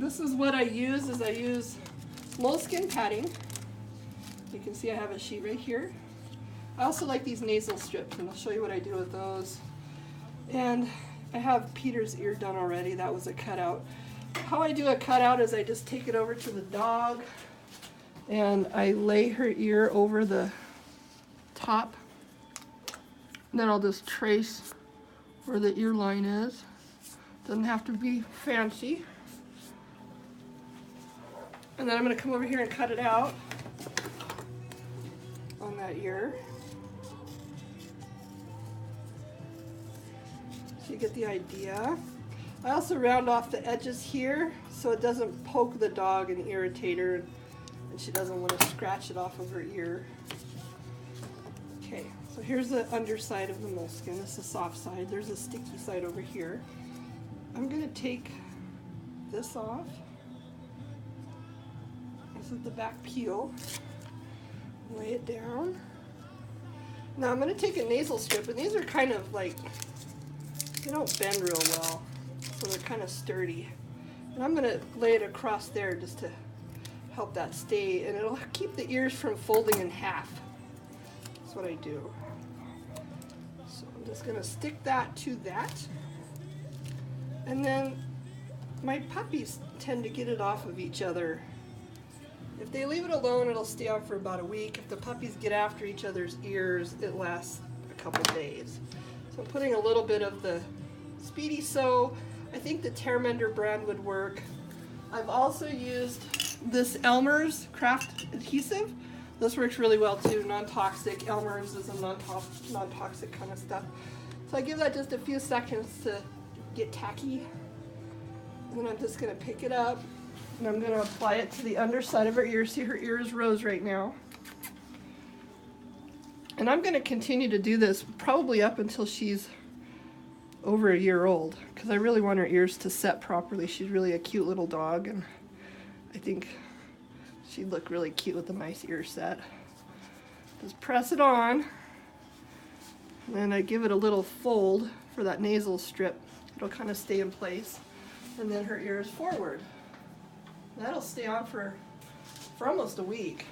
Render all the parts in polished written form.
this is what I use, is I use moleskin padding. You can see I have a sheet right here. I also like these nasal strips, and I'll show you what I do with those. And I have Peter's ear done already. That was a cutout. How I do a cutout is I just take it over to the dog and I lay her ear over the top. And then I'll just trace where the ear line is. Doesn't have to be fancy. And then I'm going to come over here and cut it out on that ear. So you get the idea. I also round off the edges here so it doesn't poke the dog and irritate her, and she doesn't want to scratch it off of her ear. Okay, so here's the underside of the moleskin. This is the soft side. There's a sticky side over here. I'm going to take this off. This is the back peel. Lay it down. Now I'm going to take a nasal strip, and these are kind of like, they don't bend real well, so they're kind of sturdy. And I'm going to lay it across there just to help that stay, and it'll keep the ears from folding in half. That's what I do. So I'm just going to stick that to that. And then my puppies tend to get it off of each other. If they leave it alone, it'll stay on for about a week. If the puppies get after each other's ears, it lasts a couple days. So I'm putting a little bit of the Speedy Sew. I think the Tearmender brand would work. I've also used this Elmer's craft adhesive. This works really well too, non-toxic. Elmer's is a non-toxic kind of stuff. So I give that just a few seconds to get tacky. And then I'm just gonna pick it up and I'm gonna apply it to the underside of her ear. See, her ear is rose right now. And I'm gonna continue to do this probably up until she's over a year old, because I really want her ears to set properly. She's really a cute little dog, and I think she'd look really cute with a nice ear set. Just press it on, and then I give it a little fold for that nasal strip. It'll kind of stay in place, and then her ear is forward. That'll stay on for almost a week.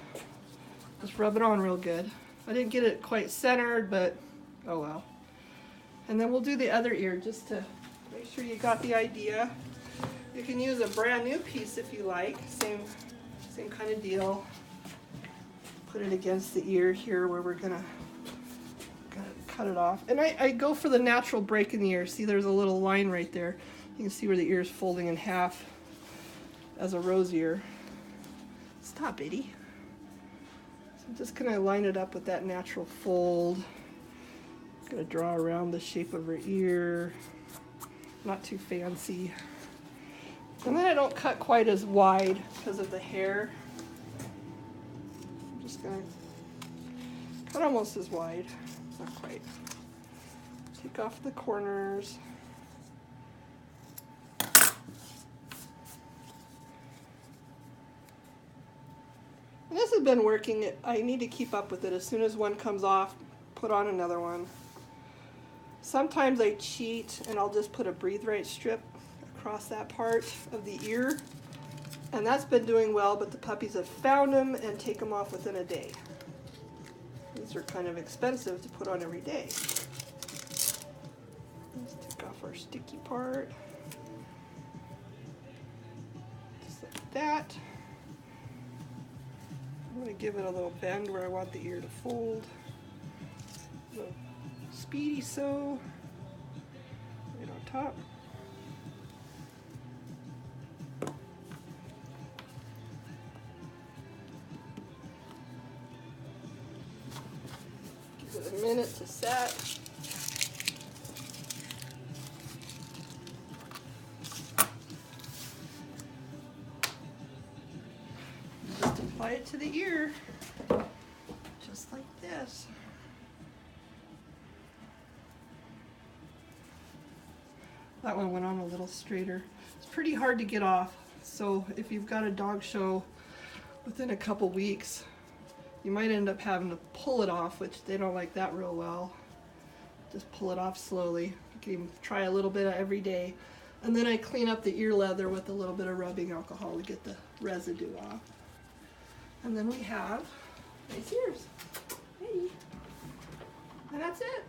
Just rub it on real good. I didn't get it quite centered, but oh well. And then we'll do the other ear just to make sure you got the idea. You can use a brand new piece if you like. Same kind of deal. Put it against the ear here where we're gonna cut it off. And I go for the natural break in the ear. See, there's a little line right there. You can see where the ear is folding in half as a rose ear. Stop, Itty. So I'm just gonna line it up with that natural fold. Gonna draw around the shape of her ear, not too fancy. And then I don't cut quite as wide because of the hair. I'm just gonna cut almost as wide, not quite. Take off the corners. And this has been working. I need to keep up with it. As soon as one comes off, put on another one. Sometimes I cheat and I'll just put a Breathe Right strip across that part of the ear, and that's been doing well, but the puppies have found them and take them off within a day. These are kind of expensive to put on every day. Let's take off our sticky part. Just like that. I'm going to give it a little bend where I want the ear to fold. Speedy Sew right on top. Give it a minute to set. Just apply it to the ear, just like this. That one went on a little straighter. It's pretty hard to get off, so if you've got a dog show within a couple weeks, you might end up having to pull it off, which they don't like that real well. Just pull it off slowly. You can even try a little bit every day. And then I clean up the ear leather with a little bit of rubbing alcohol to get the residue off. And then we have nice ears. Hey. And that's it.